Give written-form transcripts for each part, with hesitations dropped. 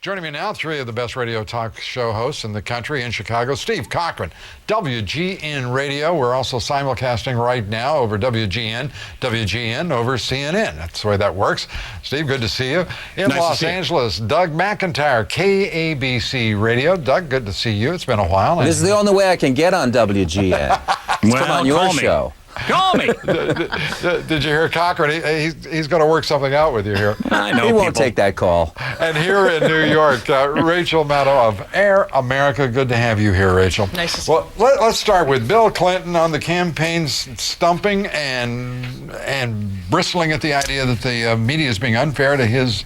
Joining me now, three of the best radio talk show hosts in the country in Chicago. Steve Cochran, WGN Radio. We're also simulcasting right now over WGN, WGN over CNN. That's the way that works. Steve, good to see you. In nice Los Angeles, Doug McIntyre, KABC Radio. Doug, good to see you. It's been a while. This is the only way I can get on WGN. Well, come on your show. Call me. Did you hear Cochran? He's going to work something out with you here. I know he won't take that call. And here in New York, Rachel Maddow of Air America. Good to have you here, Rachel. Nice to see you. Well, let's start with Bill Clinton on the campaign stumping and bristling at the idea that the media is being unfair to his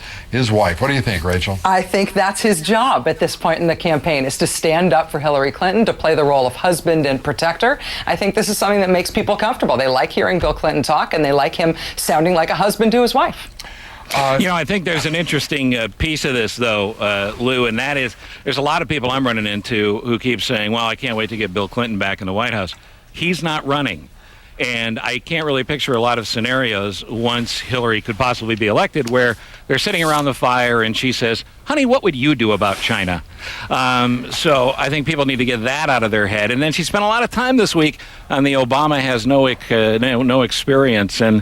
wife. What do you think, Rachel? I think that's his job at this point in the campaign, is to stand up for Hillary Clinton, to play the role of husband and protector. I think this is something that makes people comfortable. They like hearing Bill Clinton talk, and they like him sounding like a husband to his wife. I think there's an interesting piece of this, though, Lou, and that is there's a lot of people I'm running into who keep saying, well, I can't wait to get Bill Clinton back in the White House. He's not running. And I can't really picture a lot of scenarios once Hillary could possibly be elected where they're sitting around the fire and she says, honey, what would you do about China? So I think people need to get that out of their head. And then she spent a lot of time this week on the Obama has no experience. And,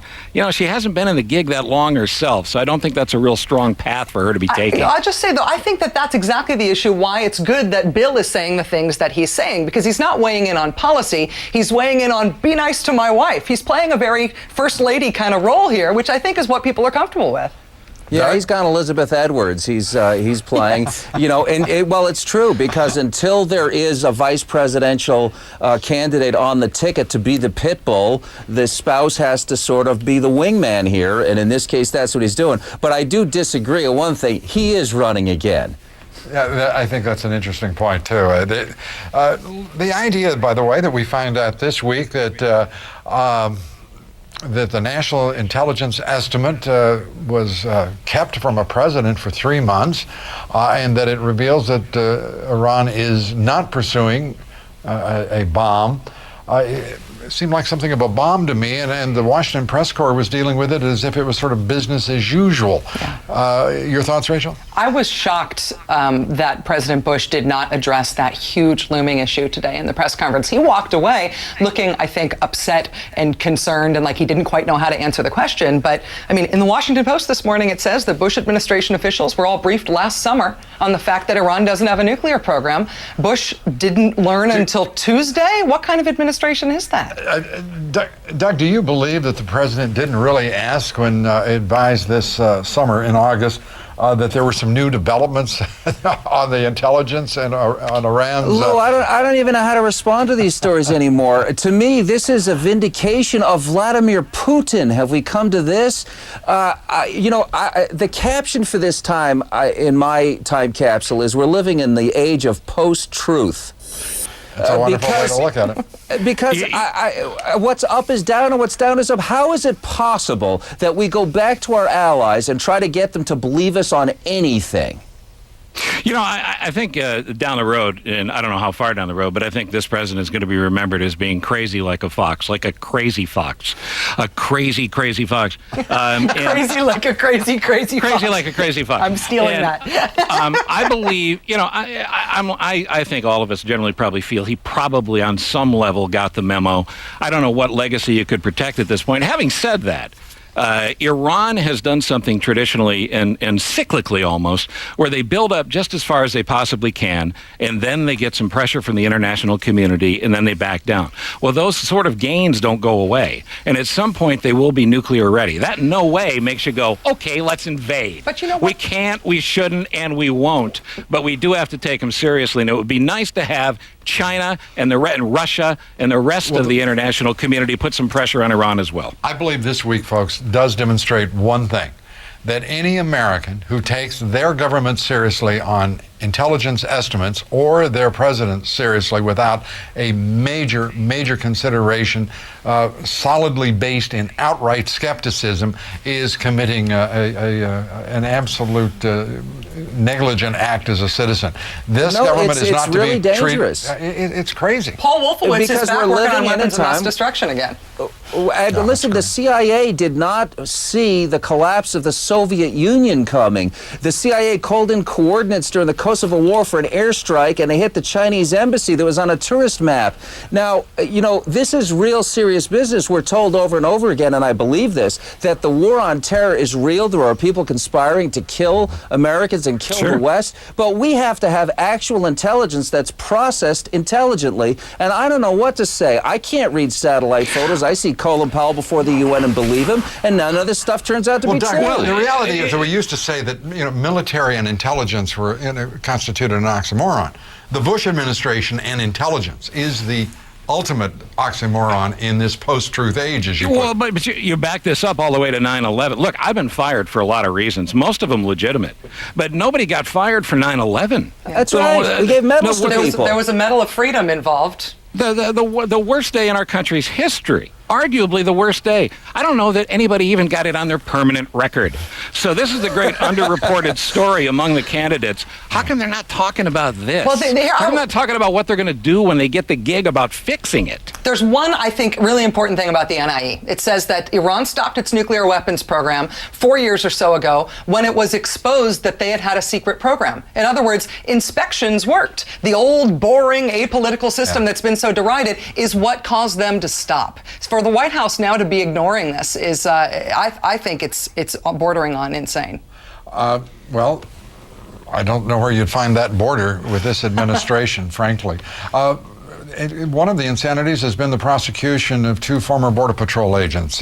she hasn't been in the gig that long herself. So I don't think that's a real strong path for her to be taking. I'll just say, though, I think that that's exactly the issue why it's good that Bill is saying the things that he's saying, because he's not weighing in on policy. He's weighing in on be nice to my wife. He's playing a very first lady kind of role here, which I think is what people are comfortable with. Yeah, he's gone Elizabeth Edwards. He's playing, well, it's true, because until there is a vice presidential candidate on the ticket to be the pit bull, the spouse has to sort of be the wingman here, and in this case, that's what he's doing. But I do disagree on one thing. He is running again. Yeah, I think that's an interesting point, too. The idea, by the way, that we find out this week that the national intelligence estimate was kept from a president for 3 months, and that it reveals that Iran is not pursuing a bomb. It seemed like something of a bomb to me, and the Washington Press Corps was dealing with it as if it was sort of business as usual. Your thoughts, Rachel? I was shocked that President Bush did not address that huge looming issue today in the press conference. He walked away looking, I think, upset and concerned and like he didn't quite know how to answer the question. But, I mean, in the Washington Post this morning, it says the Bush administration officials were all briefed last summer on the fact that Iran doesn't have a nuclear program. Bush didn't learn until Tuesday? What kind of administration is that? Doug, do you believe that the president didn't really ask when advised this summer in August that there were some new developments on the intelligence and on Iran's... Lou, I don't even know how to respond to these stories anymore. To me, this is a vindication of Vladimir Putin. Have we come to this? The caption for this time in my time capsule is we're living in the age of post-truth. That's a wonderful way to look at it. Because what's up is down and what's down is up. How is it possible that we go back to our allies and try to get them to believe us on anything? I think down the road, and I don't know how far down the road, but I think this president is going to be remembered as being crazy like a fox, like a crazy fox, a crazy, crazy fox. Crazy like a crazy, crazy fox. Crazy like a crazy fox. I'm stealing that. I believe, I think all of us generally probably feel he probably on some level got the memo. I don't know what legacy you could protect at this point. Having said that, Iran has done something traditionally and cyclically almost, where they build up just as far as they possibly can, and then they get some pressure from the international community, and then they back down. Well, those sort of gains don't go away, and at some point they will be nuclear ready. That in no way makes you go, okay, let's invade. But you know what? We can't, we shouldn't, and we won't, but we do have to take them seriously, and it would be nice to have China and Russia and the rest of the international community put some pressure on Iran as well. I believe this week, folks, does demonstrate one thing, that any American who takes their government seriously on intelligence estimates or their president seriously without a major consideration solidly based in outright skepticism is committing an absolute negligent act as a citizen. This government is not really to be dangerous. It's crazy. Paul Wolfowitz is back working on weapons of mass time. destruction again. And No, listen, the that's CIA did not see the collapse of the Soviet Union coming. The CIA called in coordinates during the Kosovo War for an airstrike, and they hit the Chinese embassy that was on a tourist map. Now, this is real serious business. We're told over and over again, and I believe this, that the war on terror is real. There are people conspiring to kill Americans and kill the West. But we have to have actual intelligence that's processed intelligently. And I don't know what to say. I can't read satellite photos. I see Colin Powell before the UN and believe him, and none of this stuff turns out to be Doug, true. the reality is that we used to say that military and intelligence were constituted an oxymoron. The Bush administration and intelligence is the ultimate oxymoron in this post-truth age, as you put it. Well, but you back this up all the way to 9/11. Look, I've been fired for a lot of reasons, most of them legitimate, but nobody got fired for 9/11. That's right. We gave medals to people. There was a Medal of Freedom involved. The worst day in our country's history. Arguably the worst day. I don't know that anybody even got it on their permanent record. So this is the great underreported story among the candidates. How come they're not talking about this? Well, How come they're not talking about what they're going to do when they get the gig about fixing it? There's one, I think, really important thing about the NIE. It says that Iran stopped its nuclear weapons program 4 years or so ago when it was exposed that they had a secret program. In other words, inspections worked. The old, boring, apolitical system that's been so derided is what caused them to stop. For the White House now to be ignoring this is, I think it's bordering on insane. Well, I don't know where you'd find that border with this administration, frankly. One of the insanities has been the prosecution of 2 former Border Patrol agents,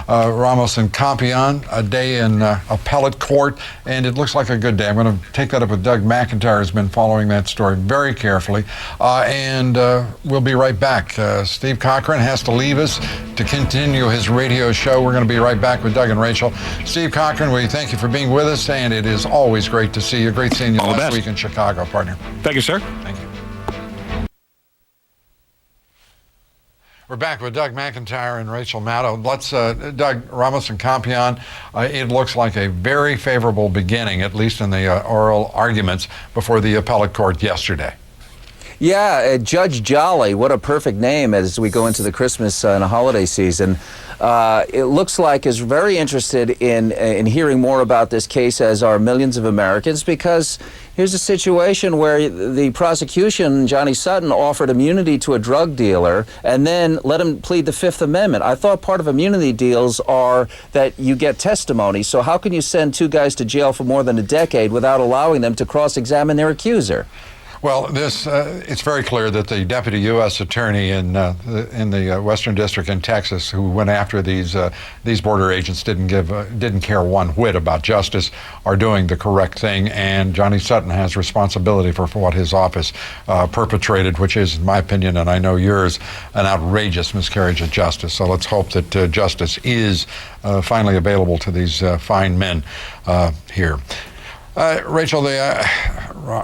Ramos and Campion, a day in appellate court, and it looks like a good day. I'm going to take that up with Doug McIntyre, who's been following that story very carefully, and we'll be right back. Steve Cochran has to leave us to continue his radio show. We're going to be right back with Doug and Rachel. Steve Cochran, we thank you for being with us, and it is always great to see you. Great seeing you last week in Chicago, partner. Thank you, sir. Thank you. We're back with Doug McIntyre and Rachel Maddow. Let's, Doug, Ramos and Campion, it looks like a very favorable beginning, at least in the oral arguments before the appellate court yesterday. Yeah, Judge Jolly, what a perfect name as we go into the Christmas and holiday season. It looks like is very interested in hearing more about this case, as are millions of Americans, because here's a situation where the prosecution, Johnny Sutton, offered immunity to a drug dealer and then let him plead the Fifth Amendment. I thought part of immunity deals are that you get testimony. So how can you send 2 guys to jail for more than a decade without allowing them to cross-examine their accuser? Well, it's very clear that the deputy U.S. attorney in the Western District in Texas, who went after these border agents, didn't care one whit about justice, are doing the correct thing, and Johnny Sutton has responsibility for what his office perpetrated, which is, in my opinion, and I know yours, an outrageous miscarriage of justice. So let's hope that justice is finally available to these fine men here. Rachel,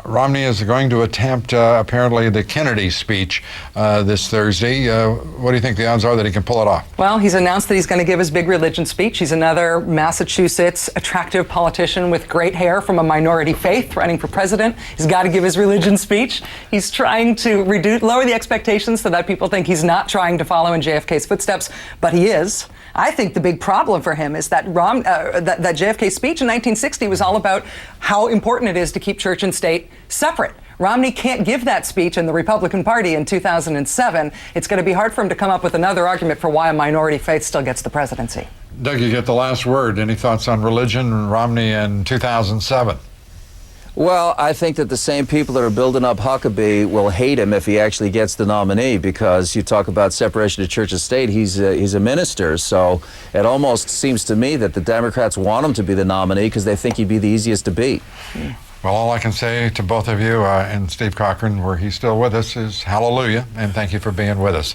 Romney is going to attempt, apparently, the Kennedy speech this Thursday. What do you think the odds are that he can pull it off? Well, he's announced that he's going to give his big religion speech. He's another Massachusetts attractive politician with great hair from a minority faith running for president. He's got to give his religion speech. He's trying to lower the expectations so that people think he's not trying to follow in JFK's footsteps, but he is. I think the big problem for him is that that JFK speech in 1960 was all about how important it is to keep church and state separate. Romney can't give that speech in the Republican Party in 2007. It's going to be hard for him to come up with another argument for why a minority faith still gets the presidency. Doug, you get the last word. Any thoughts on religion, Romney in 2007? Well, I think that the same people that are building up Huckabee will hate him if he actually gets the nominee, because you talk about separation of church and state, he's a minister. So it almost seems to me that the Democrats want him to be the nominee because they think he'd be the easiest to beat. Well, all I can say to both of you and Steve Cochran, where he's still with us, is hallelujah, and thank you for being with us.